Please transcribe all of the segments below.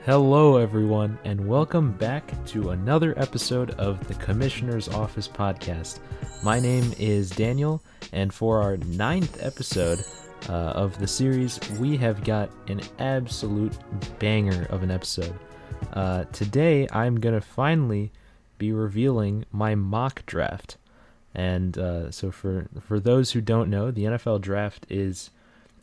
Hello, everyone, and welcome back to another episode of the Commissioner's Office podcast. My name is Daniel, and for our 9th episode of the series, we have got an absolute banger of an episode. Today, I'm going to finally be revealing my mock draft. And so for those who don't know, the NFL draft is,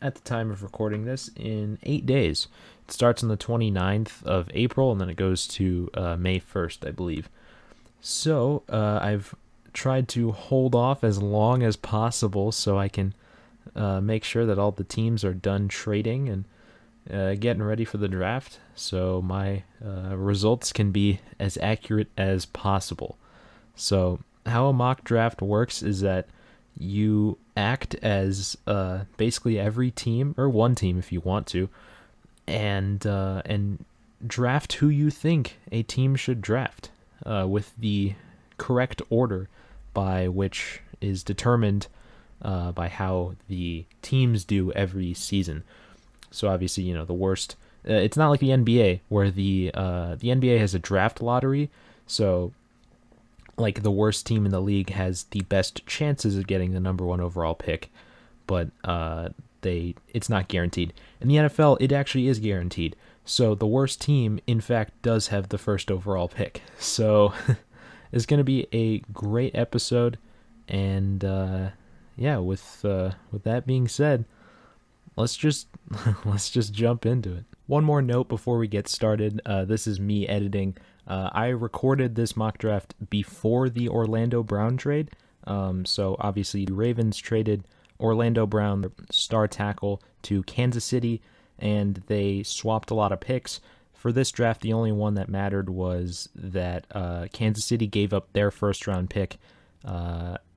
at the time of recording this, in 8 days. It starts on the 29th of April, and then it goes to May 1st, I believe. So I've tried to hold off as long as possible so I can make sure that all the teams are done trading and getting ready for the draft, so my results can be as accurate as possible. So how a mock draft works is that you act as basically every team, or one team if you want to, and draft who you think a team should draft with the correct order, by which is determined by how the teams do every season. So obviously, the worst. It's not like the NBA, where the NBA has a draft lottery. So, like, the worst team in the league has the best chances of getting the number one overall pick, but it's not guaranteed. In the NFL, it actually is guaranteed. So the worst team, in fact, does have the first overall pick. So it's going to be a great episode. And with that being said, let's just jump into it. One more note before we get started. This is me editing. I recorded this mock draft before the Orlando Brown trade. So obviously the Ravens traded Orlando Brown, their star tackle, to Kansas City, and they swapped a lot of picks. For this draft, the only one that mattered was that Kansas City gave up their first-round pick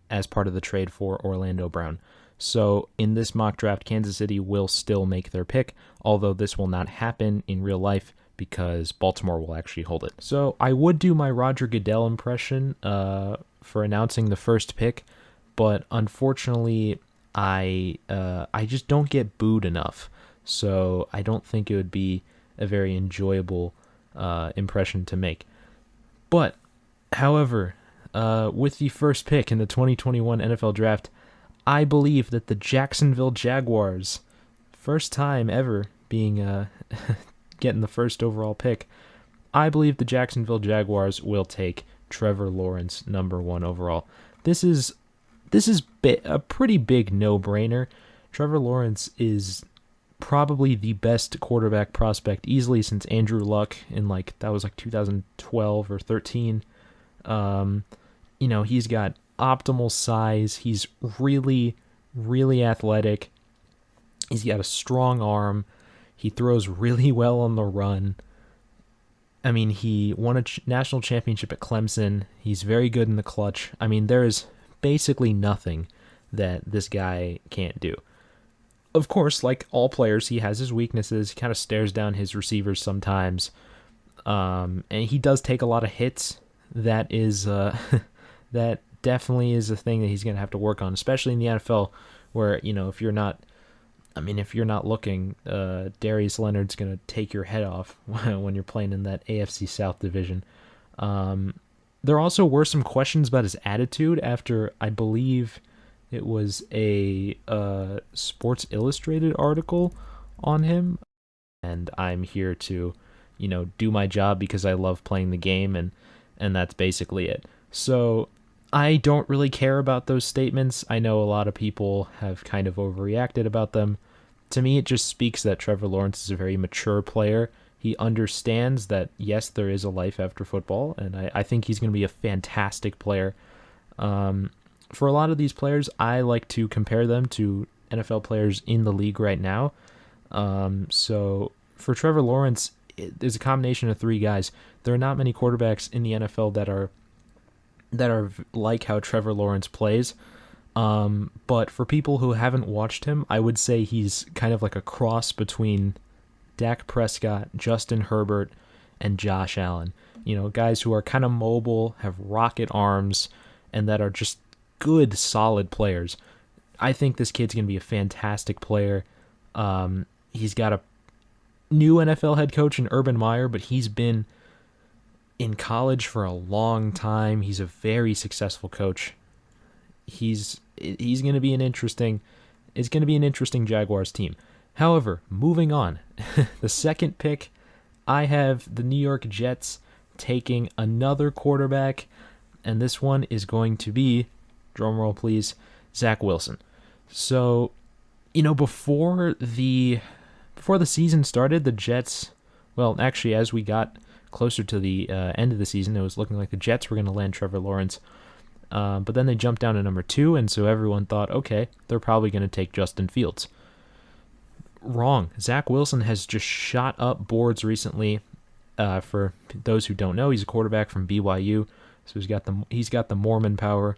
as part of the trade for Orlando Brown. So in this mock draft, Kansas City will still make their pick, although this will not happen in real life because Baltimore will actually hold it. So I would do my Roger Goodell impression for announcing the first pick, but unfortunately I just don't get booed enough. So I don't think it would be a very enjoyable impression to make. But, however, with the first pick in the 2021 NFL Draft, I believe that the Jacksonville Jaguars, first time ever being getting the first overall pick, I believe the Jacksonville Jaguars will take Trevor Lawrence number one overall. This is a pretty big no-brainer. Trevor Lawrence is probably the best quarterback prospect easily since Andrew Luck in that was 2012 or 13. He's got optimal size. He's really, really athletic. He's got a strong arm. He throws really well on the run. I mean, he won a national championship at Clemson. He's very good in the clutch. I mean, there is basically nothing that this guy can't do. Of course, like all players, he has his weaknesses. He kind of stares down his receivers sometimes. And he does take a lot of hits. That is that definitely is a thing that he's going to have to work on, especially in the NFL, where, if you're not looking, Darius Leonard's going to take your head off when you're playing in that AFC South division. There also were some questions about his attitude after, I believe it was a Sports Illustrated article on him. And I'm here to, do my job because I love playing the game, and that's basically it. So I don't really care about those statements. I know a lot of people have kind of overreacted about them. To me, it just speaks that Trevor Lawrence is a very mature player. He understands that, yes, there is a life after football, and I think he's going to be a fantastic player. For a lot of these players, I like to compare them to NFL players in the league right now. So for Trevor Lawrence, there's a combination of three guys. There are not many quarterbacks in the NFL that are like how Trevor Lawrence plays. But for people who haven't watched him, I would say he's kind of like a cross between Dak Prescott, Justin Herbert, and Josh Allen. Guys who are kind of mobile, have rocket arms, and that are just good, solid players. I think this kid's going to be a fantastic player. He's got a new NFL head coach in Urban Meyer, but he's been in college for a long time. He's a very successful coach. He's going to be it's going to be an interesting Jaguars team. However, moving on, the second pick, I have the New York Jets taking another quarterback, and this one is going to be, drumroll please, Zach Wilson. So, before the season started, the Jets, well, actually, as we got closer to the end of the season, it was looking like the Jets were going to land Trevor Lawrence. But then they jumped down to number 2, and so everyone thought, okay, they're probably going to take Justin Fields. Wrong. Zach Wilson has just shot up boards recently. For those who don't know, he's a quarterback from BYU, so he's got the Mormon power.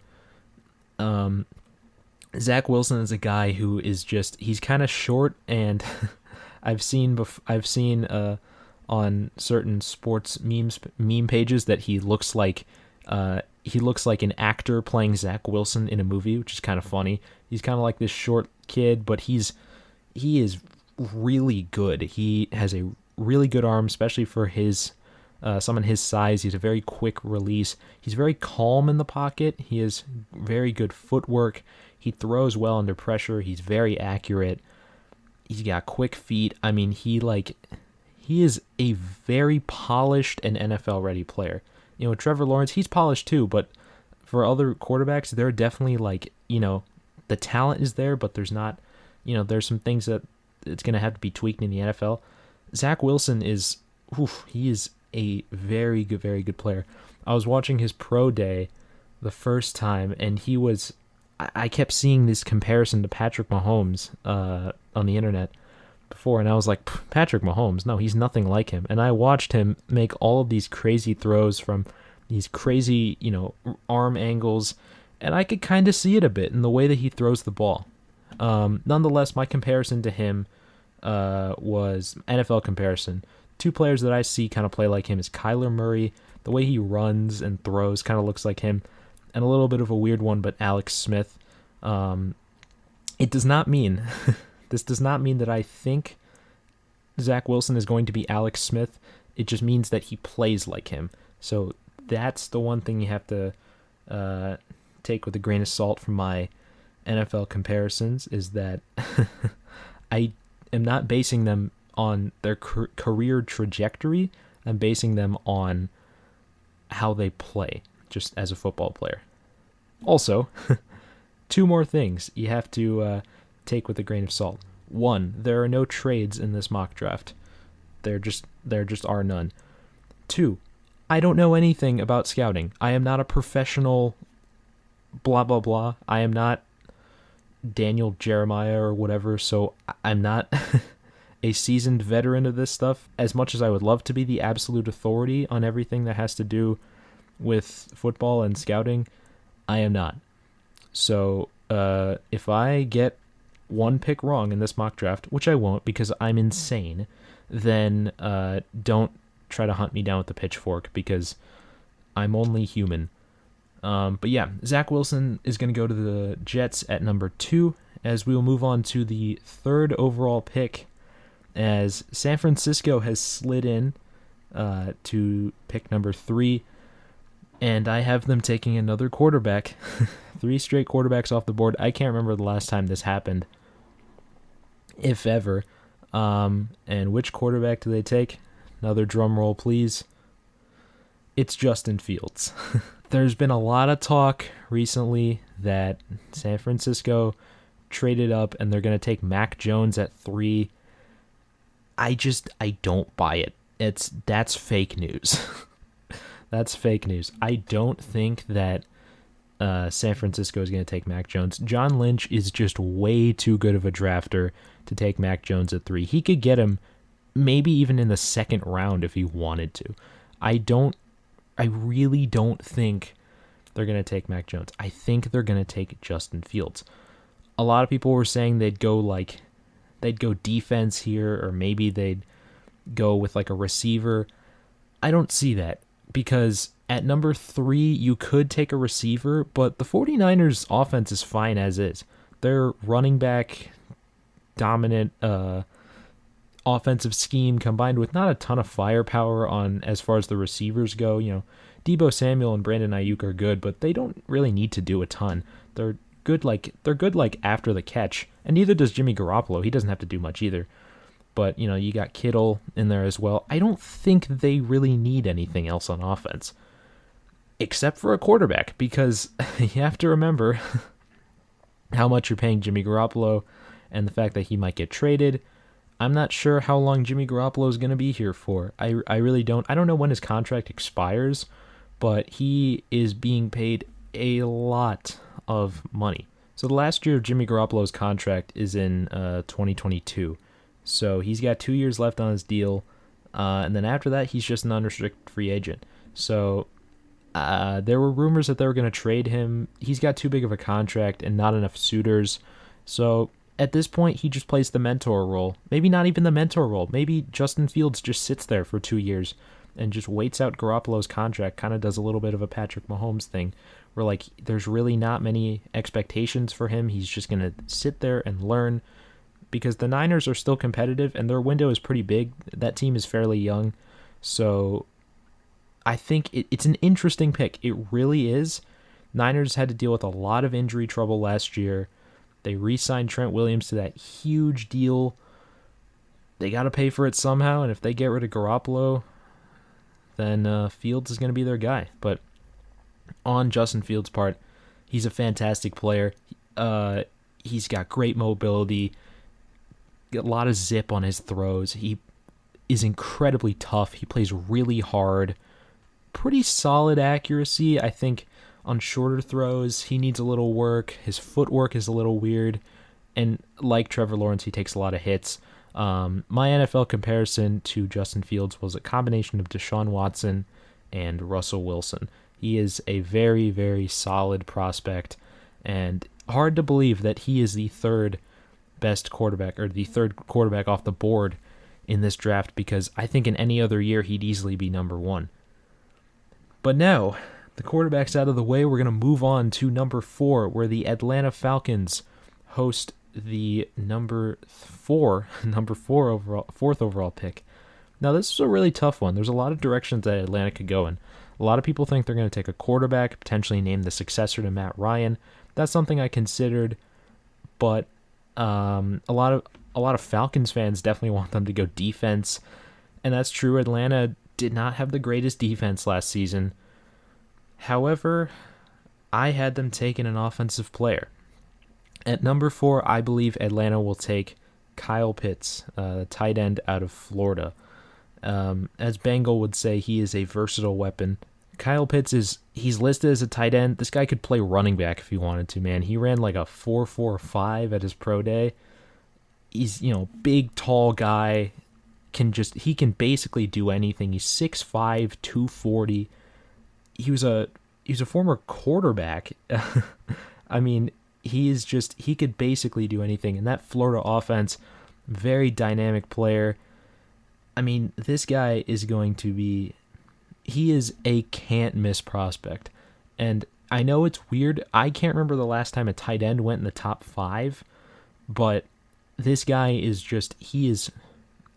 Zach Wilson is a guy who is he's kind of short, and I've seen on certain sports meme pages that he looks like an actor playing Zach Wilson in a movie, which is kind of funny. He's kind of like this short kid, but he is really good. He has a really good arm, especially for someone his size. He's a very quick release. He's very calm in the pocket. He has very good footwork. He throws well under pressure. He's very accurate. He's got quick feet. I mean, he is a very polished and NFL-ready player. Trevor Lawrence, he's polished too, but for other quarterbacks, they're definitely the talent is there, but there's not, there's some things that it's going to have to be tweaked in the NFL. Zach Wilson he is a very good player. I was watching his pro day the first time, and I kept seeing this comparison to Patrick Mahomes on the internet before, and I was like, Patrick Mahomes, no, he's nothing like him. And I watched him make all of these crazy throws from these crazy, arm angles, and I could kind of see it a bit in the way that he throws the ball. Nonetheless, my comparison to him was NFL comparison. Two players that I see kind of play like him is Kyler Murray. The way he runs and throws kind of looks like him, and a little bit of a weird one, but Alex Smith. It does not mean this does not mean that I think Zach Wilson is going to be Alex Smith. It just means that he plays like him. So that's the one thing you have to take with a grain of salt from my NFL comparisons, is that I am not basing them on their career trajectory. I'm basing them on how they play, just as a football player. Also, two more things you have to take with a grain of salt. One, there are no trades in this mock draft. There just are none. Two, I don't know anything about scouting. I am not a professional blah blah blah. I am not Daniel Jeremiah or whatever, so I'm not a seasoned veteran of this stuff. As much as I would love to be the absolute authority on everything that has to do with football and scouting, I am not. So if I get one pick wrong in this mock draft, which I won't because I'm insane, then don't try to hunt me down with the pitchfork because I'm only human. But yeah, Zach Wilson is going to go to the Jets at number 2, as we will move on to the 3rd overall pick, as San Francisco has slid in to pick number 3, and I have them taking another quarterback. 3 straight quarterbacks off the board. I can't remember the last time this happened, if ever. And which quarterback do they take? Another drum roll, please. It's Justin Fields. There's been a lot of talk recently that San Francisco traded up and they're going to take Mac Jones at 3. I don't buy it. That's fake news. That's fake news. I don't think that San Francisco is going to take Mac Jones. John Lynch is just way too good of a drafter to take Mac Jones at 3. He could get him maybe even in the 2nd round if he wanted to. I really don't think they're going to take Mac Jones. I think they're going to take Justin Fields. A lot of people were saying they'd go defense here, or maybe they'd go with like a receiver. I don't see that, because at number 3, you could take a receiver, but the 49ers offense is fine as is. They're running back dominant offensive scheme combined with not a ton of firepower on as far as the receivers go. Deebo Samuel and Brandon Ayuk are good, but they don't really need to do a ton. They're good like after the catch, and neither does Jimmy Garoppolo. He doesn't have to do much either. But, you got Kittle in there as well. I don't think they really need anything else on offense, except for a quarterback, because you have to remember how much you're paying Jimmy Garoppolo and the fact that he might get traded. I'm not sure how long Jimmy Garoppolo is going to be here for. I really don't. I don't know when his contract expires, but he is being paid a lot of money. So the last year of Jimmy Garoppolo's contract is in 2022. So he's got 2 years left on his deal, and then after that, he's just an unrestricted free agent. So there were rumors that they were going to trade him. He's got too big of a contract and not enough suitors. So at this point, he just plays the mentor role. Maybe not even the mentor role. Maybe Justin Fields just sits there for 2 years and just waits out Garoppolo's contract, kind of does a little bit of a Patrick Mahomes thing, where there's really not many expectations for him. He's just going to sit there and learn, because the Niners are still competitive and their window is pretty big. That team is fairly young. So I think it's an interesting pick. It really is. Niners had to deal with a lot of injury trouble last year. They re-signed Trent Williams to that huge deal. They got to pay for it somehow, and if they get rid of Garoppolo, then Fields is going to be their guy. But on Justin Fields' part, he's a fantastic player. He's got great mobility, a lot of zip on his throws. He is incredibly tough. He plays really hard. Pretty solid accuracy. I think on shorter throws, he needs a little work. His footwork is a little weird. And like Trevor Lawrence, he takes a lot of hits. My NFL comparison to Justin Fields was a combination of Deshaun Watson and Russell Wilson. He is a very, very solid prospect, and hard to believe that he is the third best quarterback, or the third quarterback off the board in this draft, because I think in any other year he'd easily be number one. But now, the quarterback's out of the way, we're going to move on to number 4, where the Atlanta Falcons host the fourth overall pick. Now, this is a really tough one. There's a lot of directions that Atlanta could go in. A lot of people think they're going to take a quarterback, potentially name the successor to Matt Ryan. That's something I considered, but a lot of Falcons fans definitely want them to go defense, and that's true. Atlanta did not have the greatest defense last season. However, I had them taking an offensive player. At number 4, I believe Atlanta will take Kyle Pitts, the tight end out of Florida. As Bengal would say, he is a versatile weapon. Kyle Pitts he's listed as a tight end. This guy could play running back if he wanted to, man. He ran like a 4.45 at his pro day. He's, big, tall guy. He can basically do anything. He's 6'5", 240. He was a former quarterback. I mean, he could basically do anything. And that Florida offense, very dynamic player. I mean, this guy is going to be, he is a can't miss prospect. And I know it's weird. I can't remember the last time a tight end went in the top 5, but this guy is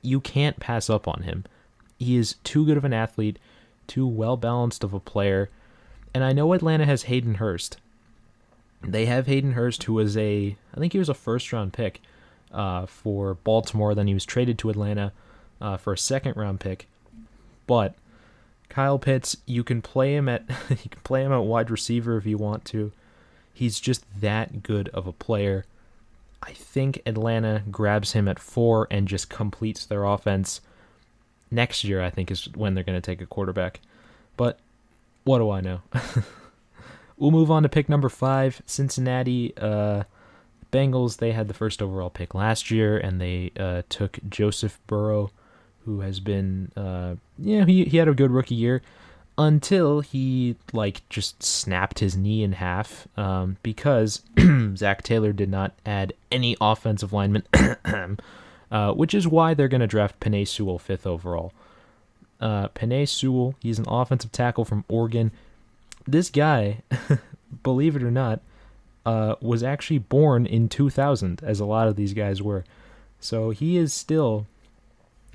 you can't pass up on him. He is too good of an athlete, too well-balanced of a player. And I know Atlanta has Hayden Hurst. They have Hayden Hurst, who was I think he was a first-round pick for Baltimore. Then he was traded to Atlanta for a second-round pick. But Kyle Pitts, you can play him at wide receiver if you want to. He's just that good of a player. I think Atlanta grabs him at 4 and just completes their offense. Next year, I think, is when they're going to take a quarterback. But what do I know? We'll move on to pick number 5, Cincinnati Bengals. They had the first overall pick last year, and they took Joseph Burrow, who has been, he had a good rookie year until he just snapped his knee in half because Zach Taylor did not add any offensive linemen, which is why they're going to draft Penei Sewell 5th overall. Penei Sewell, he's an offensive tackle from Oregon. This guy, believe it or not, was actually born in 2000, as a lot of these guys were. So he is still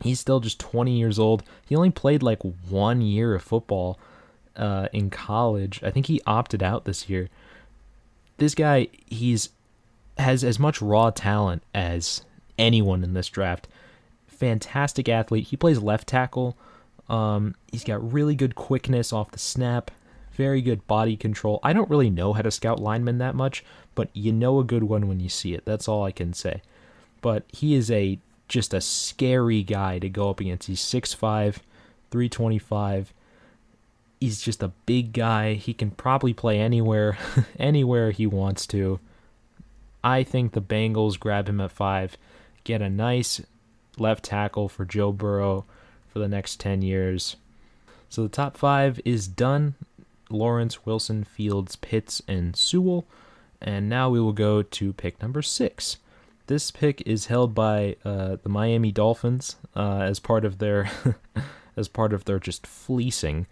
He's still just 20 years old. He only played like 1 year of football in college. I think he opted out this year. This guy, has as much raw talent as anyone in this draft. Fantastic athlete. He plays left tackle. He's got really good quickness off the snap, very good body control. I don't really know how to scout linemen that much, but you know a good one when you see it. That's all I can say. But he is just a scary guy to go up against. He's 6'5", 325. He's just a big guy. He can probably play anywhere, anywhere he wants to. I think the Bengals grab him at 5, get a nice left tackle for Joe Burrow for the next 10 years. So the top 5 is done. Lawrence, Wilson, Fields, Pitts, and Sewell. And now we will go to pick number 6. This pick is held by the Miami Dolphins as part of their just fleecing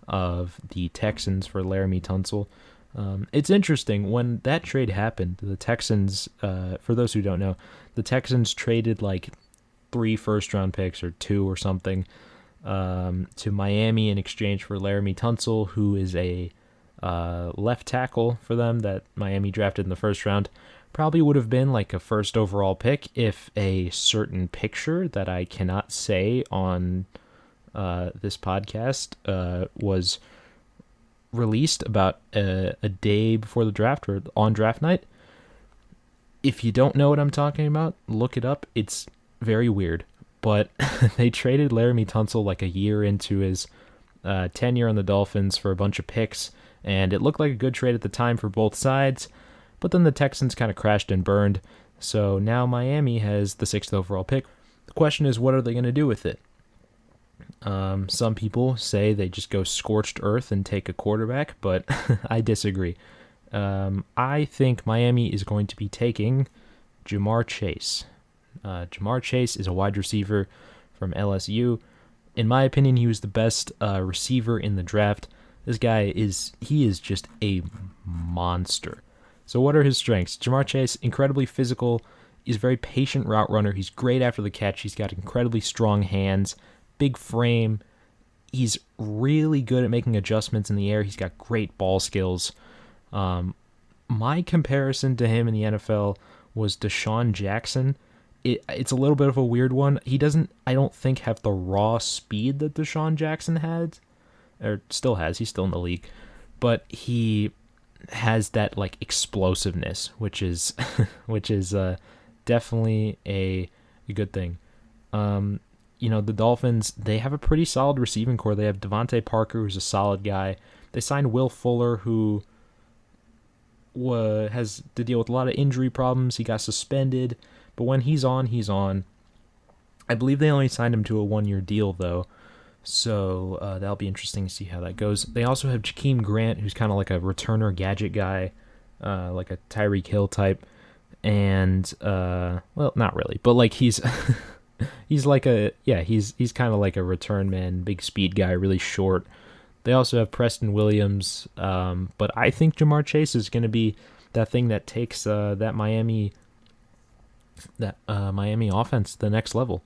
of the Texans for Laramie Tunsil. It's interesting, when that trade happened, the Texans, for those who don't know, the Texans traded like 3 first-round picks or 2 or something to Miami in exchange for Laramie Tunsil, who is a left tackle for them that Miami drafted in the first round. Probably would have been like a first overall pick if a certain picture that I cannot say on this podcast was released about a day before the draft or on draft night. If you don't know what I'm talking about, look it up. It's very weird. But they traded Laramie Tunsil like a year into his tenure on the Dolphins for a bunch of picks, and it looked like a good trade at the time for both sides. But then the Texans kind of crashed and burned, so now Miami has the 6th overall pick. The question is, what are they going to do with it? Some people say they just go scorched earth and take a quarterback, but I disagree. I think Miami is going to be taking Ja'Marr Chase. Ja'Marr Chase is a wide receiver from LSU. In my opinion, he was the best receiver in the draft. This guy is just a monster. So what are his strengths? Ja'Marr Chase, incredibly physical. He's a very patient route runner. He's great after the catch. He's got incredibly strong hands, big frame. He's really good at making adjustments in the air. He's got great ball skills. My comparison to him in the NFL was Deshaun Jackson. It's a little bit of a weird one. He doesn't, I don't think, have the raw speed that Deshaun Jackson had, or still has. He's still in the league, but he has that like explosiveness, which is definitely a good thing. The Dolphins, they have a pretty solid receiving core. They have Devontae Parker, who's a solid guy. They signed Will Fuller, who has to deal with a lot of injury problems. He got suspended, but when he's on, he's on. I believe they only signed him to a 1-year deal, though, so that'll be interesting to see how that goes. They also have Jakeem Grant, who's kind of like a returner gadget guy, like a Tyreek Hill type, and well, not really, but like he's he's like he's kind of like a return man, big speed guy, really short. They also have Preston Williams, but I think Ja'Marr Chase is going to be that thing that takes that Miami offense to the next level.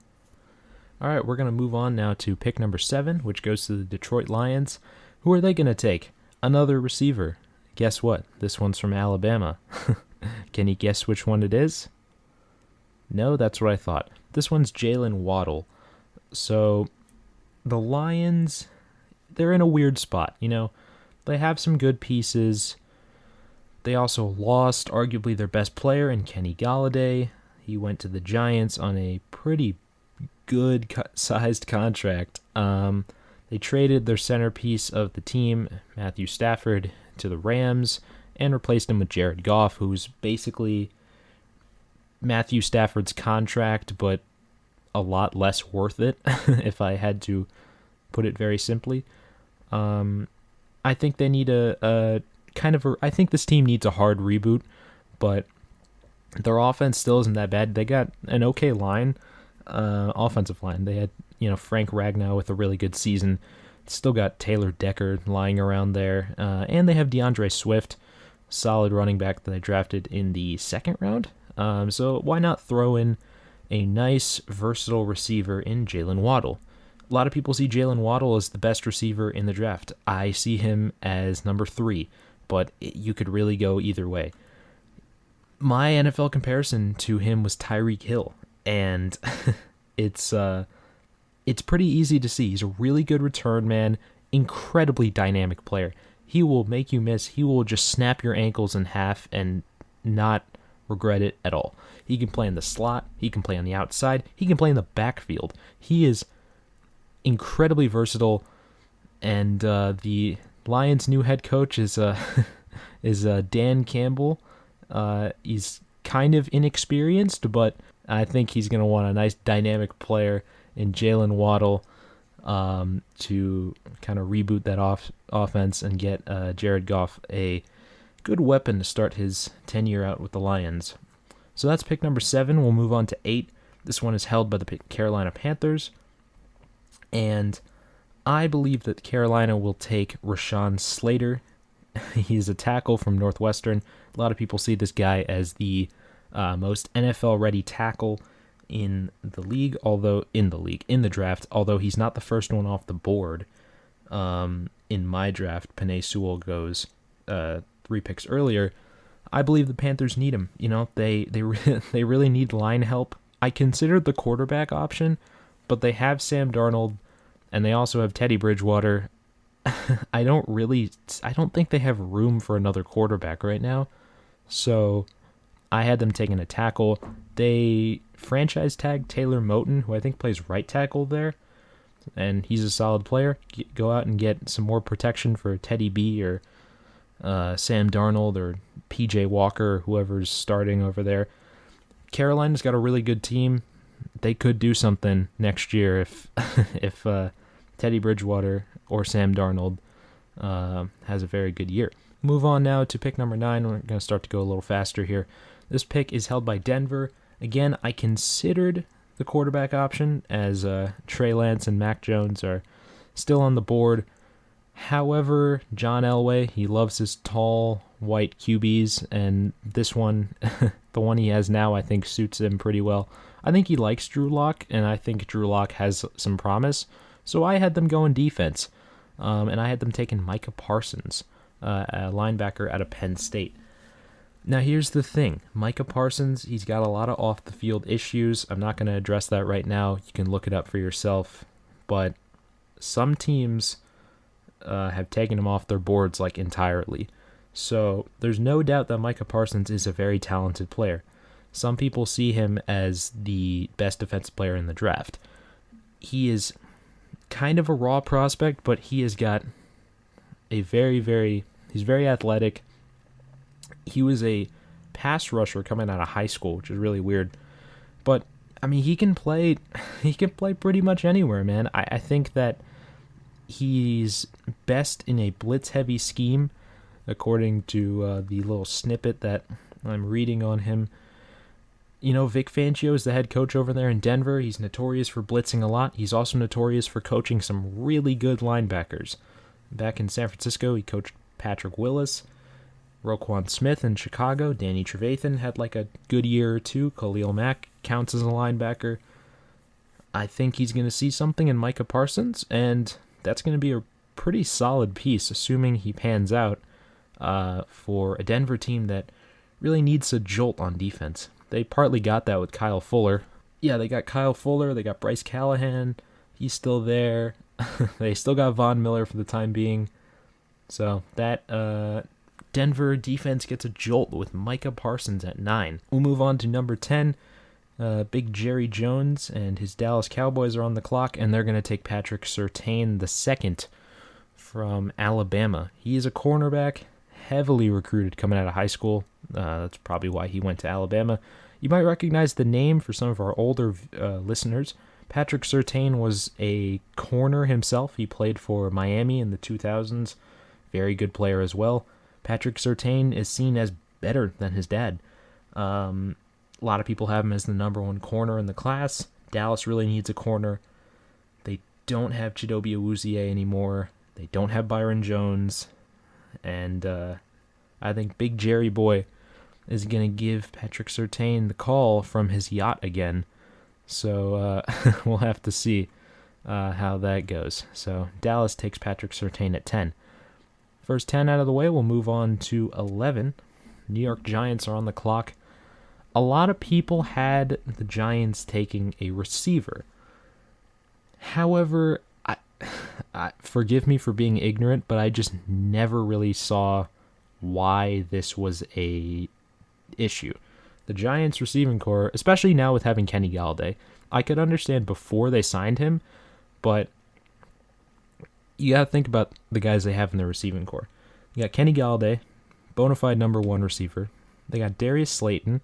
All right, we're going to move on now to pick number 7, which goes to the Detroit Lions. Who are they going to take? Another receiver. Guess what? This one's from Alabama. Can you guess which one it is? No, that's what I thought. This one's Jalen Waddle. So the Lions, they're in a weird spot. They have some good pieces. They also lost arguably their best player in Kenny Golladay. He went to the Giants on a pretty good sized contract. They traded their centerpiece of the team, Matthew Stafford, to the Rams and replaced him with Jared Goff, who's basically Matthew Stafford's contract, but a lot less worth it, if I had to put it very simply. I think they need I think this team needs a hard reboot, but their offense still isn't that bad. They got an okay line, offensive line. They had, Frank Ragnow with a really good season. Still got Taylor Decker lying around there. And they have DeAndre Swift, solid running back that they drafted in the 2nd round. So why not throw in a nice, versatile receiver in Jalen Waddle. A lot of people see Jalen Waddle as the best receiver in the draft. I see him as number 3, but you could really go either way. My NFL comparison to him was Tyreek Hill, and it's pretty easy to see. He's a really good return man, incredibly dynamic player. He will make you miss. He will just snap your ankles in half and not regret it at all. He can play in the slot. He can play on the outside. He can play in the backfield. He is incredibly versatile, and the Lions' new head coach is Dan Campbell. He's kind of inexperienced, but I think he's going to want a nice dynamic player in Jalen Waddle to kind of reboot that offense and get Jared Goff a good weapon to start his tenure out with the Lions. So that's pick number 7. We'll move on to 8. This one is held by the Carolina Panthers, and I believe that Carolina will take Rashawn Slater. He's a tackle from Northwestern. A lot of people see this guy as the most NFL-ready tackle in the draft, although he's not the first one off the board. In my draft, Penei Sewell goes 3 picks earlier. I believe the Panthers need him. You know, they really need line help. I considered the quarterback option, but they have Sam Darnold, and they also have Teddy Bridgewater. I don't think they have room for another quarterback right now. So I had them taking a tackle. They franchise tagged Taylor Moton, who I think plays right tackle there, and he's a solid player. Go out and get some more protection for Teddy B or Sam Darnold or PJ Walker, whoever's starting over there. Carolina's got a really good team. They could do something next year if Teddy Bridgewater or Sam Darnold has a very good year. Move on now to pick number 9. We're going to start to go a little faster here. This pick is held by Denver. Again, I considered the quarterback option as Trey Lance and Mac Jones are still on the board. However, John Elway, he loves his tall, white QBs, and this one, the one he has now, I think suits him pretty well. I think he likes Drew Lock, and I think Drew Lock has some promise. So I had them going defense, and I had them taking Micah Parsons, a linebacker out of Penn State. Now here's the thing. Micah Parsons, he's got a lot of off-the-field issues. I'm not going to address that right now. You can look it up for yourself. But some teams have taken him off their boards like entirely. So there's no doubt that Micah Parsons is a very talented player. Some people see him as the best defensive player in the draft. He is kind of a raw prospect, but he has got a he's very athletic. He was a pass rusher coming out of high school, which is really weird. But I mean, he can play pretty much anywhere, man. I think that he's best in a blitz-heavy scheme, according to the little snippet that I'm reading on him. You know, Vic Fangio is the head coach over there in Denver. He's notorious for blitzing a lot. He's also notorious for coaching some really good linebackers. Back in San Francisco, he coached Patrick Willis, Roquan Smith in Chicago. Danny Trevathan had like a good year or two. Khalil Mack counts as a linebacker. I think he's going to see something in Micah Parsons, and that's going to be a pretty solid piece, assuming he pans out for a Denver team that really needs a jolt on defense. They partly got that with Kyle Fuller. Yeah, they got Kyle Fuller. They got Bryce Callahan. He's still there. They still got Von Miller for the time being. So that Denver defense gets a jolt with Micah Parsons at 9. We'll move on to number 10. Big Jerry Jones and his Dallas Cowboys are on the clock, and they're going to take Patrick Surtain II from Alabama. He is a cornerback, heavily recruited coming out of high school. That's probably why he went to Alabama. You might recognize the name for some of our older listeners. Patrick Surtain was a corner himself. He played for Miami in the 2000s. Very good player as well. Patrick Surtain is seen as better than his dad. A lot of people have him as the number 1 corner in the class. Dallas really needs a corner. They don't have Chidobe Awuzie anymore. They don't have Byron Jones. And I think Big Jerry Boy is going to give Patrick Surtain the call from his yacht again. So we'll have to see how that goes. So Dallas takes Patrick Surtain at 10. First 10 out of the way, we'll move on to 11. New York Giants are on the clock. A lot of people had the Giants taking a receiver. However, forgive me for being ignorant, but I just never really saw why this was a issue. The Giants receiving core, especially now with having Kenny Galladay, I could understand before they signed him, but you got to think about the guys they have in their receiving core. You got Kenny Galladay, bona fide number one receiver. They got Darius Slayton,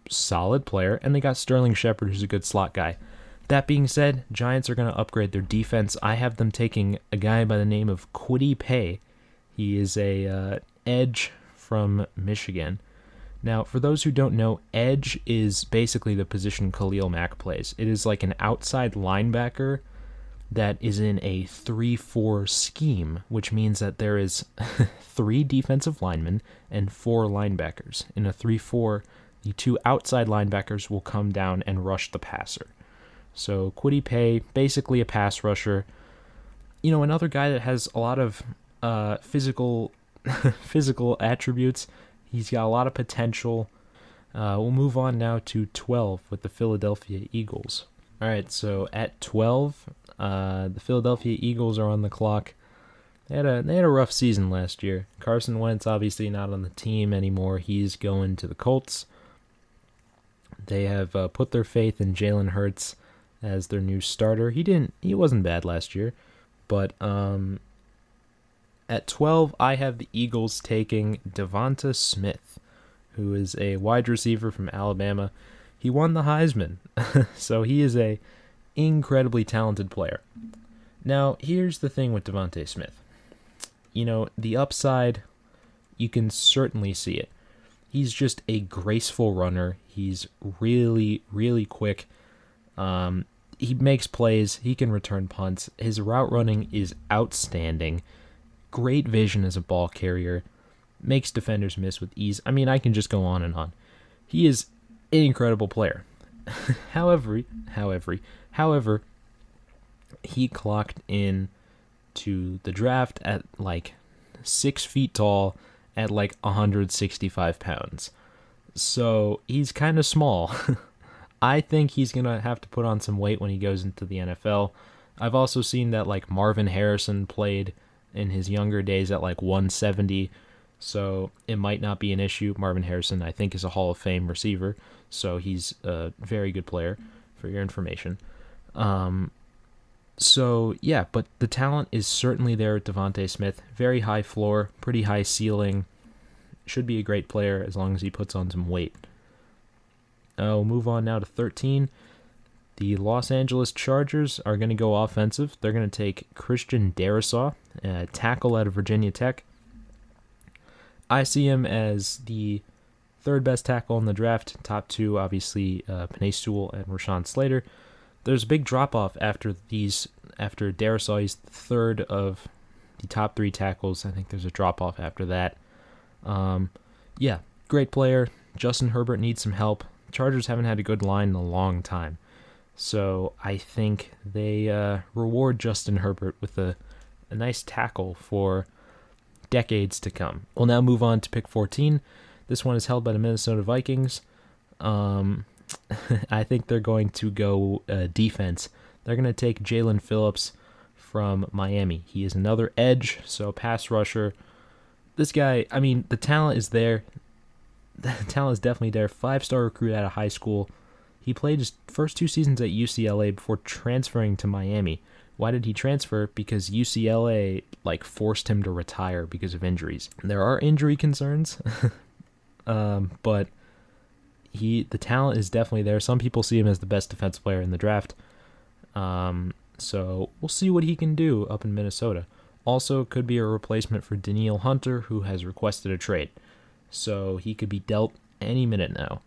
solid player, and they got Sterling Shepard, who's a good slot guy. That being said, Giants are going to upgrade their defense. I have them taking a guy by the name of Kwity Paye. He is a edge from Michigan. Now, for those who don't know, edge is basically the position Khalil Mack plays. It is like an outside linebacker that is in a 3-4 scheme, which means that there is 3 defensive linemen and 4 linebackers. In a 3-4, the 2 outside linebackers will come down and rush the passer. So Kwity Paye, basically a pass rusher. You know, another guy that has a lot of physical attributes. He's got a lot of potential. We'll move on now to 12 with the Philadelphia Eagles. All right, so at 12, the Philadelphia Eagles are on the clock. They had a rough season last year. Carson Wentz obviously not on the team anymore. He's going to the Colts. They have put their faith in Jalen Hurts as their new starter. He wasn't bad last year, but at 12, I have the Eagles taking Devonta Smith, who is a wide receiver from Alabama. He won the Heisman, so he is a incredibly talented player. Now, here's the thing with Devonta Smith. You know, the upside, you can certainly see it. He's just a graceful runner. He's really, really quick. He makes plays. He can return punts. His route running is outstanding. Great vision as a ball carrier. Makes defenders miss with ease. I mean, I can just go on and on. He is an incredible player. However, he clocked in to the draft at like 6 feet tall at like 165 pounds. So he's kind of small. I think he's going to have to put on some weight when he goes into the NFL. I've also seen that like Marvin Harrison played in his younger days at like 170, so it might not be an issue. Marvin Harrison, I think, is a Hall of Fame receiver, so he's a very good player, for your information. So, yeah, but the talent is certainly there at Devonta Smith. Very high floor, pretty high ceiling. Should be a great player as long as he puts on some weight. We'll move on now to 13. The Los Angeles Chargers are going to go offensive. They're going to take Christian Darrisaw, a tackle out of Virginia Tech. I see him as the third best tackle in the draft. Top 2, obviously, Penei Sewell and Rashawn Slater. There's a big drop-off after Darrisaw. He's the third of the top 3 tackles. I think there's a drop-off after that. Yeah, great player. Justin Herbert needs some help. Chargers haven't had a good line in a long time. So I think they reward Justin Herbert with a nice tackle for decades to come. We'll now move on to pick 14. This one is held by the Minnesota Vikings. I think they're going to go defense. They're going to take Jalen Phillips from Miami. He is another edge, so pass rusher. This guy, I mean, the talent is there. The talent is definitely there. 5-star recruit out of high school. He played his first 2 seasons at UCLA before transferring to Miami. Why did he transfer? Because UCLA forced him to retire because of injuries. There are injury concerns, but the talent is definitely there. Some people see him as the best defensive player in the draft. So we'll see what he can do up in Minnesota. Also, could be a replacement for Danielle Hunter, who has requested a trade. So he could be dealt any minute now.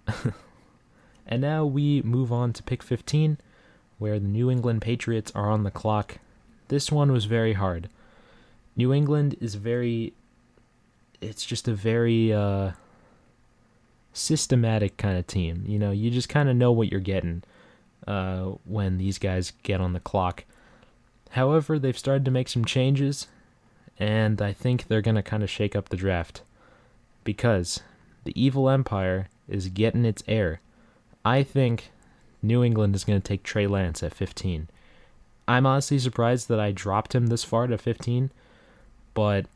And now we move on to pick 15, where the New England Patriots are on the clock. This one was very hard. New England is it's just a very systematic kind of team. You know, you just kind of know what you're getting. when these guys get on the clock. However, they've started to make some changes, and I think they're going to kind of shake up the draft because the evil empire is getting its heir. I think New England is going to take Trey Lance at 15. I'm honestly surprised that I dropped him this far to 15, but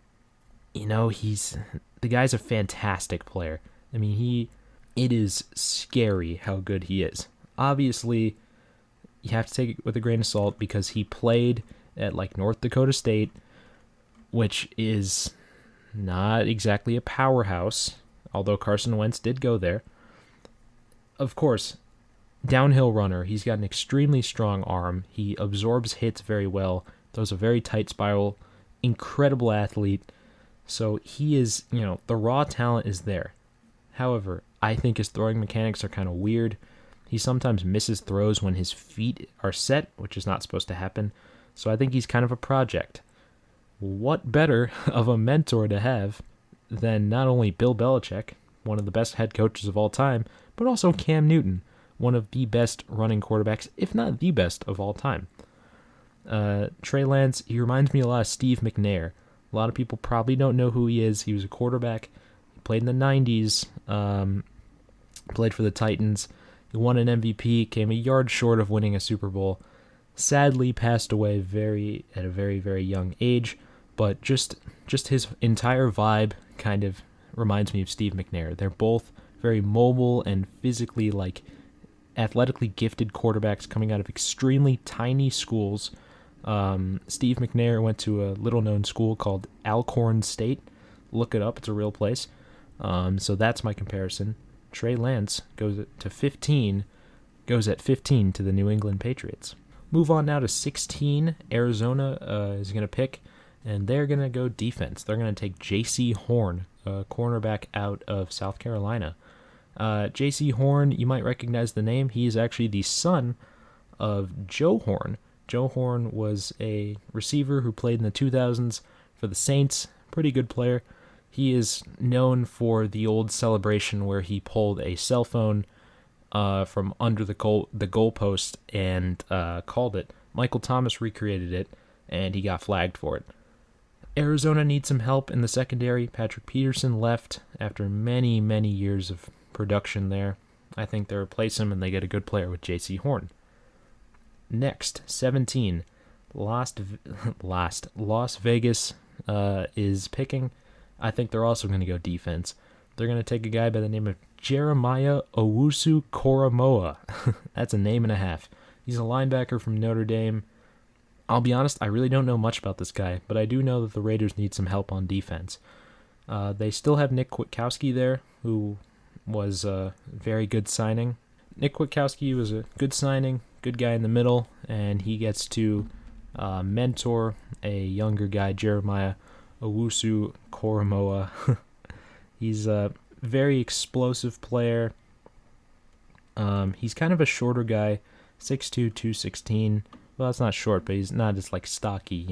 the guy's a fantastic player. I mean, it is scary how good he is. Obviously, you have to take it with a grain of salt because he played at North Dakota State, which is not exactly a powerhouse, although Carson Wentz did go there. Of course, downhill runner. He's got an extremely strong arm. He absorbs hits very well. Throws a very tight spiral. Incredible athlete. So he is, the raw talent is there. However, I think his throwing mechanics are kind of weird. He sometimes misses throws when his feet are set, which is not supposed to happen. So I think he's kind of a project. What better of a mentor to have than not only Bill Belichick, one of the best head coaches of all time, but also Cam Newton, one of the best running quarterbacks, if not the best of all time. Trey Lance, he reminds me a lot of Steve McNair. A lot of people probably don't know who he is. He was a quarterback. He played in the 90s, played for the Titans. He won an MVP, came a yard short of winning a Super Bowl. Sadly passed away at a very, very young age, but just his entire vibe kind of reminds me of Steve McNair. They're both very mobile and physically, athletically gifted quarterbacks coming out of extremely tiny schools. Steve McNair went to a little-known school called Alcorn State. Look it up; it's a real place. So that's my comparison. Trey Lance goes at 15 to the New England Patriots. Move on now to 16. Arizona is going to pick, and they're going to go defense. They're going to take J.C. Horn, a cornerback out of South Carolina. J.C. Horn, you might recognize the name. He is actually the son of Joe Horn. Joe Horn was a receiver who played in the 2000s for the Saints. Pretty good player. He is known for the old celebration where he pulled a cell phone from under the goalpost and called it. Michael Thomas recreated it, and he got flagged for it. Arizona needs some help in the secondary. Patrick Peterson left after many, many years of production there. I think they replace him, and they get a good player with J.C. Horn. Next, 17. Las Vegas is picking. I think they're also going to go defense. They're going to take a guy by the name of Jeremiah Owusu-Koramoah. That's a name and a half. He's a linebacker from Notre Dame. I'll be honest, I really don't know much about this guy, but I do know that the Raiders need some help on defense. They still have Nick Kwiatkowski there, who was a very good signing. Nick Kwiatkowski was a good signing, good guy in the middle, and he gets to mentor a younger guy, Jeremiah Owusu-Koramoah. He's a very explosive player. He's kind of a shorter guy, 6'2", 216. Well, that's not short, but he's not as stocky,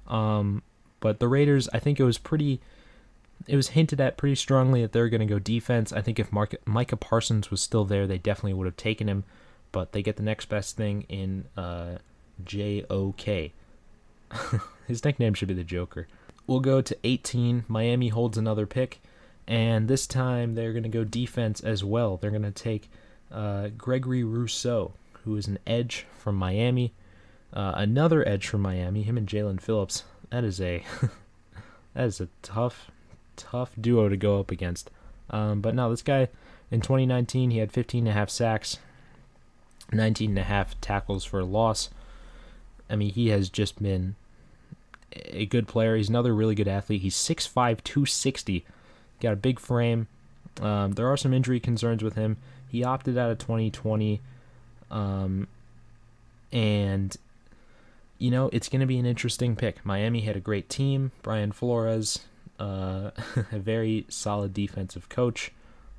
But the Raiders, I think it was hinted at pretty strongly that they're going to go defense. I think if Micah Parsons was still there, they definitely would have taken him. But they get the next best thing in J.O.K. His nickname should be the Joker. We'll go to 18. Miami holds another pick, and this time they're going to go defense as well. They're going to take Gregory Rousseau, who is an edge from Miami. Another edge from Miami, him and Jalen Phillips. That is a tough duo to go up against. But no, this guy, in 2019, he had 15.5 sacks, 19.5 tackles for a loss. I mean, he has just been a good player. He's another really good athlete. He's 6'5", 260. Got a big frame. There are some injury concerns with him. He opted out of 2020. And, it's going to be an interesting pick. Miami had a great team. Brian Flores, a very solid defensive coach.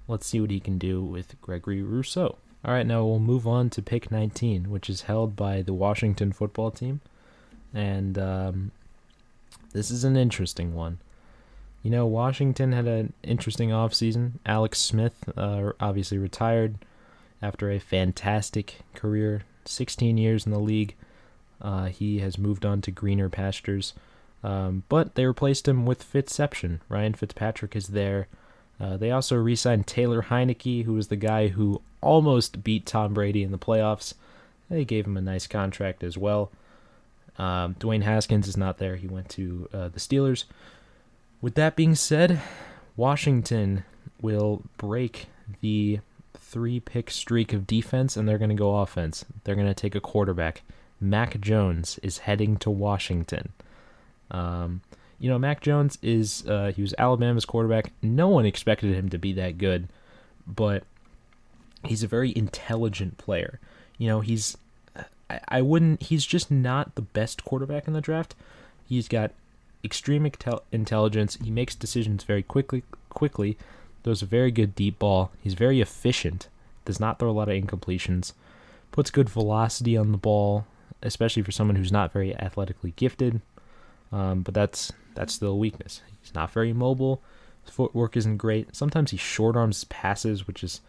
Let's see what he can do with Gregory Rousseau. All right, now we'll move on to pick 19, which is held by the Washington football team. And this is an interesting one. Washington had an interesting offseason. Alex Smith obviously retired. after a fantastic career, 16 years in the league. He has moved on to greener pastures. But they replaced him with Fitzception. Ryan Fitzpatrick is there. They also re-signed Taylor Heineke, who was the guy who almost beat Tom Brady in the playoffs. They gave him a nice contract as well. Dwayne Haskins is not there. He went to the Steelers. With that being said, Washington will break the 3-pick streak of defense, and they're going to go offense. They're going to take a quarterback. Mac Jones is heading to Washington. Mac Jones he was Alabama's quarterback. No one expected him to be that good, but he's a very intelligent player. He's just not the best quarterback in the draft. He's got extreme intelligence. He makes decisions very quickly, throws a very good deep ball. He's very efficient, does not throw a lot of incompletions, puts good velocity on the ball, especially for someone who's not very athletically gifted. But that's still a weakness. He's not very mobile. His footwork isn't great. Sometimes he short arms passes, which is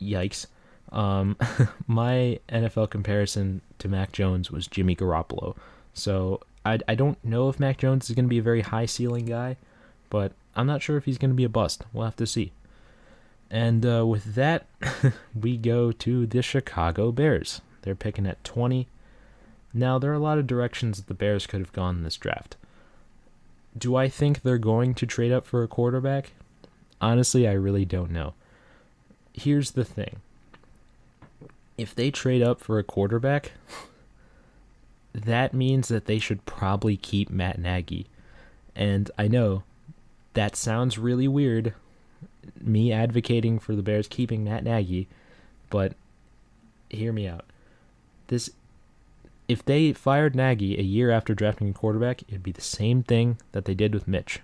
yikes. My NFL comparison to Mac Jones was Jimmy Garoppolo. So I don't know if Mac Jones is going to be a very high ceiling guy, but I'm not sure if he's going to be a bust. We'll have to see. And with that, we go to the Chicago Bears. They're picking at 20. Now, there are a lot of directions that the Bears could have gone in this draft. Do I think they're going to trade up for a quarterback? Honestly, I really don't know. Here's the thing. If they trade up for a quarterback, that means that they should probably keep Matt Nagy. And I know that sounds really weird, me advocating for the Bears keeping Matt Nagy, but hear me out. If they fired Nagy a year after drafting a quarterback, it'd be the same thing that they did with Mitch.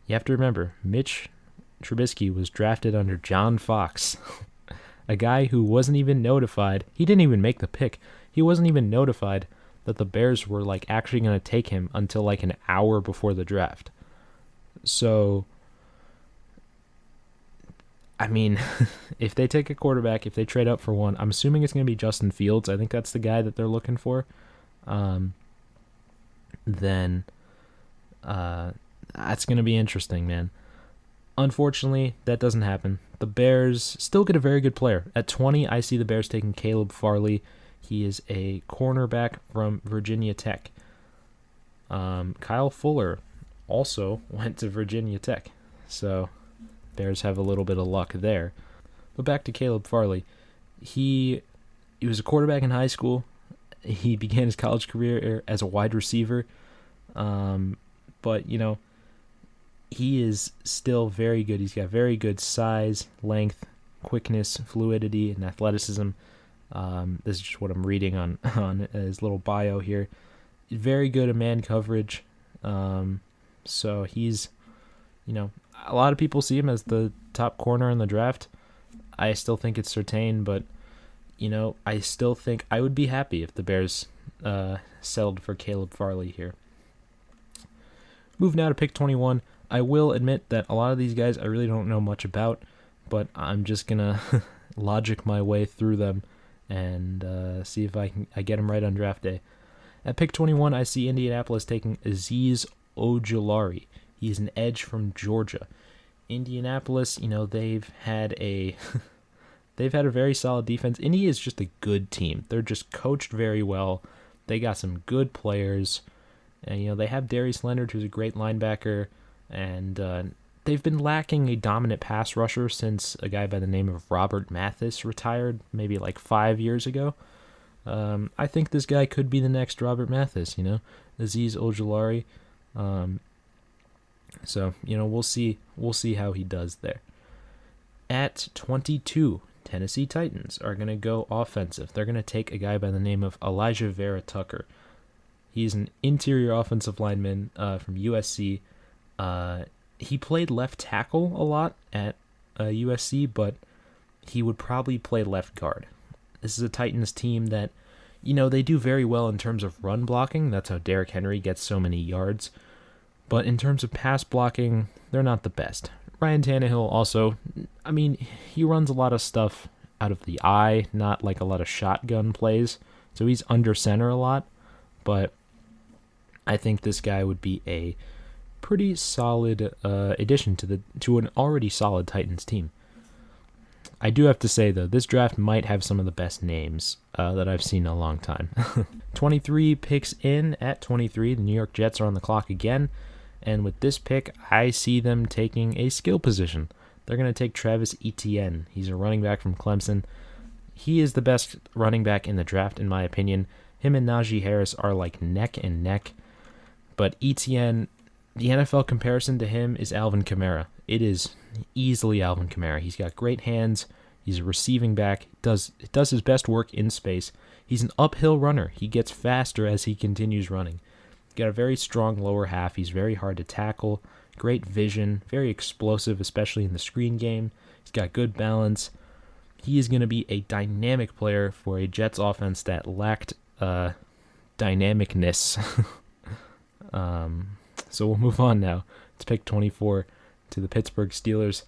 You have to remember, Mitch Trubisky was drafted under John Fox, a guy who wasn't even notified. He didn't even make the pick. He wasn't even notified that the Bears were actually going to take him until an hour before the draft. So, I mean, if they take a quarterback, if they trade up for one, I'm assuming it's going to be Justin Fields. I think that's the guy that they're looking for. Then that's going to be interesting, man. Unfortunately, that doesn't happen. The Bears still get a very good player. At 20, I see the Bears taking Caleb Farley. He is a cornerback from Virginia Tech. Kyle Fuller also went to Virginia Tech. So Bears have a little bit of luck there. But back to Caleb Farley. He was a quarterback in high school. He began his college career as a wide receiver. But, he is still very good. He's got very good size, length, quickness, fluidity, and athleticism. This is just what I'm reading on his little bio here. Very good at man coverage. So he's, a lot of people see him as the top corner in the draft. I still think it's Surtain, but, I still think I would be happy if the Bears settled for Caleb Farley here. Move now to pick 21. I will admit that a lot of these guys I really don't know much about, but I'm just going to logic my way through them and see if I get them right on draft day. At pick 21, I see Indianapolis taking Azeez Ojulari. He's an edge from Georgia. Indianapolis, they've had a very solid defense. Indy is just a good team. They're just coached very well. They got some good players. And, they have Darius Leonard, who's a great linebacker. And they've been lacking a dominant pass rusher since a guy by the name of Robert Mathis retired maybe 5 years ago. I think this guy could be the next Robert Mathis, Azeez Ojulari. So, we'll see how he does there. At 22, Tennessee Titans are going to go offensive. They're going to take a guy by the name of Elijah Vera Tucker. He's an interior offensive lineman from USC. He played left tackle a lot at USC, but he would probably play left guard. This is a Titans team that, they do very well in terms of run blocking. That's how Derrick Henry gets so many yards. But in terms of pass blocking, they're not the best. Ryan Tannehill also, he runs a lot of stuff out of the eye, not like a lot of shotgun plays. So he's under center a lot, but I think this guy would be a pretty solid addition to an already solid Titans team. I do have to say, though, this draft might have some of the best names that I've seen in a long time. 23 picks in at 23. The New York Jets are on the clock again. And with this pick, I see them taking a skill position. They're going to take Travis Etienne. He's a running back from Clemson. He is the best running back in the draft, in my opinion. Him and Najee Harris are like neck and neck. But Etienne, the NFL comparison to him is Alvin Kamara. It is easily Alvin Kamara. He's got great hands. He's a receiving back. Does his best work in space. He's an uphill runner. He gets faster as he continues running. He's got a very strong lower half. He's very hard to tackle. Great vision. Very explosive, especially in the screen game. He's got good balance. He is going to be a dynamic player for a Jets offense that lacked dynamicness. So we'll move on now. It's pick 24 to the Pittsburgh Steelers.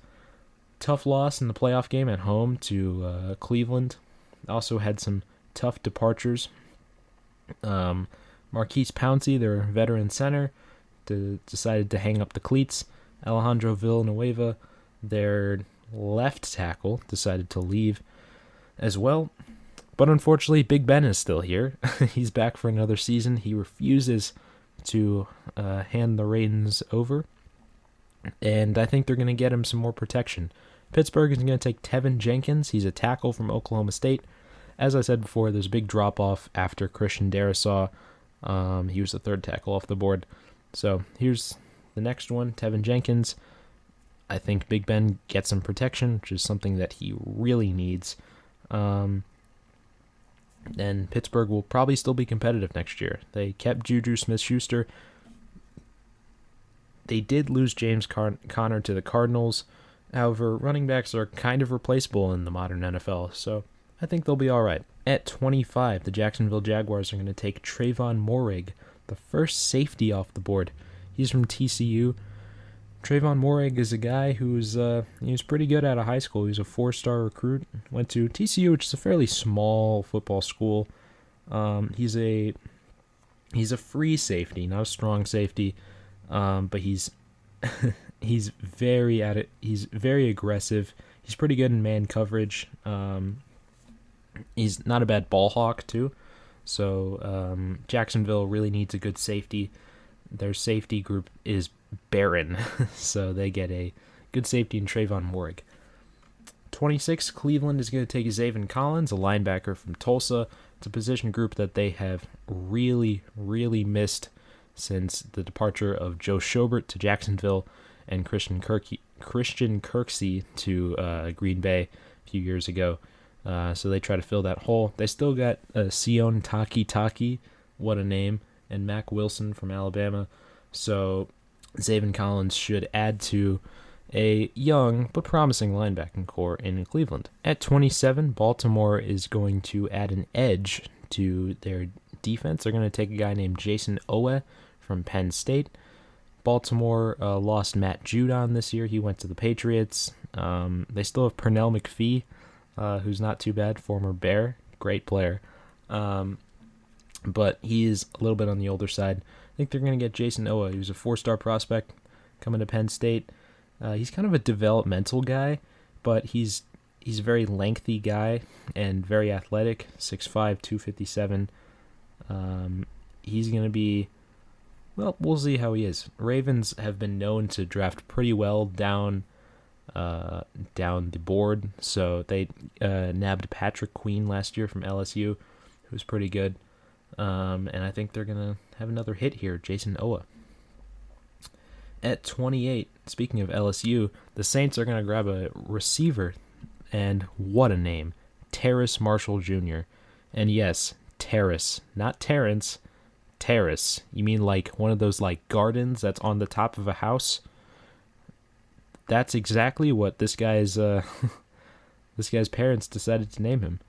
Tough loss in the playoff game at home to Cleveland. Also had some tough departures. Marquise Pouncey, their veteran center, decided to hang up the cleats. Alejandro Villanueva, their left tackle, decided to leave as well. But unfortunately, Big Ben is still here. He's back for another season. He refuses to hand the reins over. And I think they're going to get him some more protection. Pittsburgh is going to take Tevin Jenkins. He's a tackle from Oklahoma State. As I said before, there's a big drop-off after Christian Darrisaw. He was the third tackle off the board. So here's the next one, Tevin Jenkins. I think Big Ben gets some protection, which is something that he really needs. And Pittsburgh will probably still be competitive next year. They kept Juju Smith-Schuster. They did lose James Conner to the Cardinals. However, running backs are kind of replaceable in the modern NFL, so I think they'll be all right. At 25, the Jacksonville Jaguars are going to take Trayvon Moehrig, the first safety off the board. He's from TCU. Trayvon Moehrig is a guy he was pretty good out of high school. He was a 4-star recruit. Went to TCU, which is a fairly small football school. He's a free safety, not a strong safety, but he's very aggressive. He's pretty good in man coverage. He's not a bad ball hawk too. So Jacksonville really needs a good safety. Their safety group is barren, so they get a good safety in Trayvon Moehrig. 26, Cleveland is going to take Zaven Collins, a linebacker from Tulsa. It's a position group that they have really, really missed since the departure of Joe Schobert to Jacksonville and Christian Kirksey to Green Bay a few years ago. So they try to fill that hole. They still got Sion Taki, what a name, and Mac Wilson from Alabama. So Zaven Collins should add to a young but promising linebacking core in Cleveland. At 27, Baltimore is going to add an edge to their defense. They're going to take a guy named Jason Owe from Penn State. Baltimore lost Matt Judon this year. He went to the Patriots. They still have Pernell McPhee, who's not too bad, former Bear, great player. But he is a little bit on the older side. I think they're going to get Jason Owe. He was a 4-star prospect coming to Penn State. He's kind of a developmental guy, but he's a very lengthy guy and very athletic, 6'5", 257. He's going to be, well, we'll see how he is. Ravens have been known to draft pretty well down the board, so they nabbed Patrick Queen last year from LSU, who was pretty good. And I think they're going to have another hit here, Jason Owe. At 28, speaking of LSU, the Saints are going to grab a receiver, and what a name, Terrace Marshall Jr. And yes, Terrace, not Terrence, Terrace. You mean like one of those like gardens that's on the top of a house? That's exactly what this guy's parents decided to name him.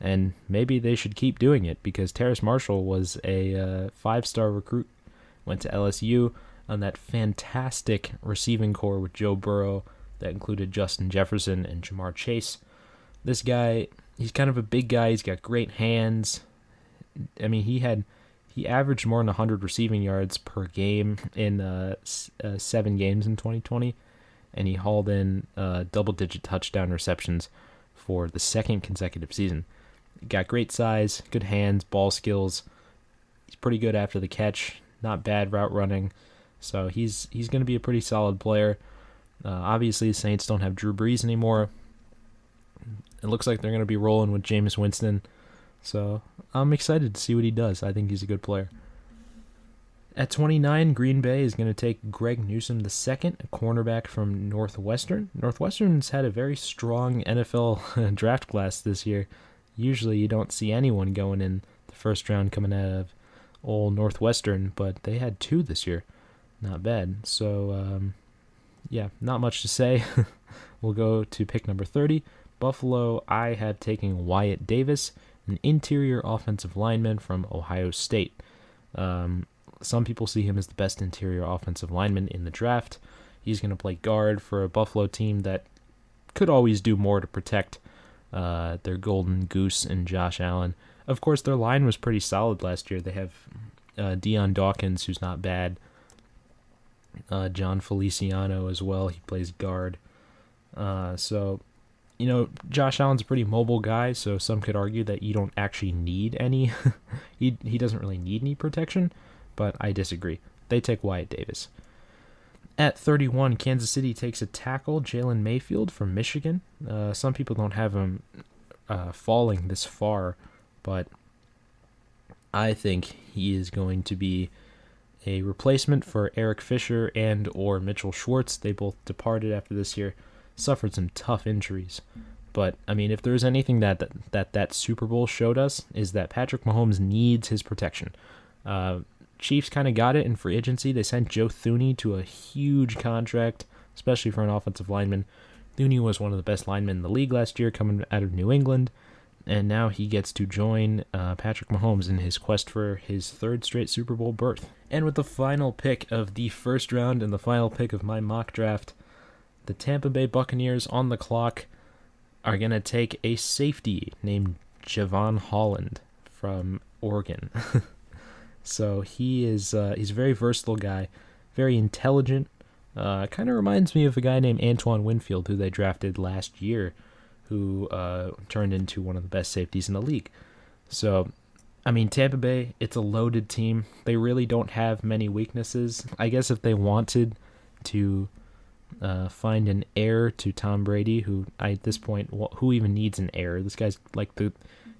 And maybe they should keep doing it, because Terrace Marshall was a 5-star recruit, went to LSU on that fantastic receiving core with Joe Burrow that included Justin Jefferson and Jamar Chase. This guy, he's kind of a big guy. He's got great hands. I mean, he averaged more than 100 receiving yards per game in 7 games in 2020, and he hauled in double-digit touchdown receptions for the second consecutive season. Got great size, good hands, ball skills. He's pretty good after the catch, not bad route running. So he's going to be a pretty solid player. Obviously, the Saints don't have Drew Brees anymore. It looks like they're going to be rolling with Jameis Winston. So I'm excited to see what he does. I think he's a good player. At 29, Green Bay is going to take Greg Newsome II, a cornerback from Northwestern. Northwestern's had a very strong NFL draft class this year. Usually you don't see anyone going in the first round coming out of old Northwestern, but they had 2 this year. Not bad. So, not much to say. We'll go to pick number 30. Buffalo, I have taken Wyatt Davis, an interior offensive lineman from Ohio State. Some people see him as the best interior offensive lineman in the draft. He's going to play guard for a Buffalo team that could always do more to protect their golden goose and Josh Allen. Of course, their line was pretty solid last year. They have Deion Dawkins, who's not bad. John Feliciano as well. He plays guard. Josh Allen's a pretty mobile guy, so some could argue that you don't actually need any. he doesn't really need any protection, but I disagree. They take Wyatt Davis. At 31, Kansas City takes a tackle, Jalen Mayfield from Michigan. Some people don't have him falling this far, but I think he is going to be a replacement for Eric Fisher and or Mitchell Schwartz. They both departed after this year, suffered some tough injuries. But, I mean, if there's anything that Super Bowl showed us, is that Patrick Mahomes needs his protection. Chiefs kind of got it in free agency. They sent Joe Thuney to a huge contract, especially for an offensive lineman. Thuney was one of the best linemen in the league last year, coming out of New England, and now he gets to join Patrick Mahomes in his quest for his 3rd straight Super Bowl berth. And with the final pick of the first round and the final pick of my mock draft, the Tampa Bay Buccaneers on the clock are going to take a safety named Javon Holland from Oregon. So he's a very versatile guy, very intelligent. Kind of reminds me of a guy named Antoine Winfield, who they drafted last year, who turned into one of the best safeties in the league. So, I mean, Tampa Bay, it's a loaded team. They really don't have many weaknesses. I guess if they wanted to find an heir to Tom Brady, who at this point, who even needs an heir? This guy's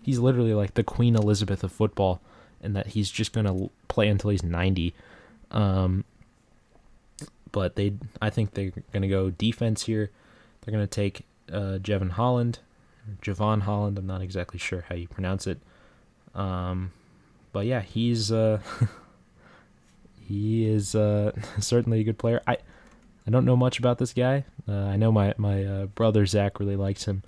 he's literally like the Queen Elizabeth of football, and that he's just going to play until he's 90. But I think they're going to go defense here. They're going to take Javon Holland, I'm not exactly sure how you pronounce it. But yeah, he is certainly a good player. I don't know much about this guy. I know my brother Zach really likes him,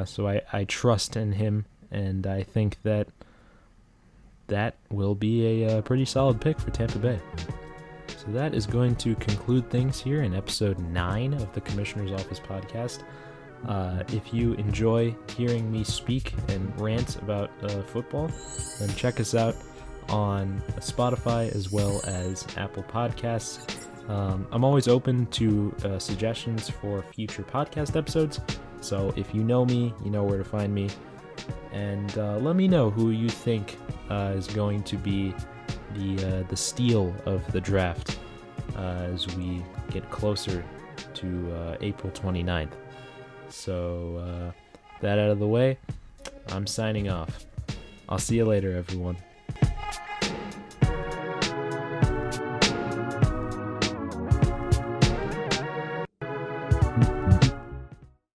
so I trust in him, and I think that will be a pretty solid pick for Tampa Bay. So that is going to conclude things here in episode 9 of the Commissioner's Office podcast. If you enjoy hearing me speak and rant about football, then check us out on Spotify as well as Apple Podcasts. I'm always open to suggestions for future podcast episodes, so if you know me, you know where to find me, and let me know who you think is going to be the steal of the draft as we get closer to April 29th. So that out of the way, I'm signing off. I'll see you later, everyone.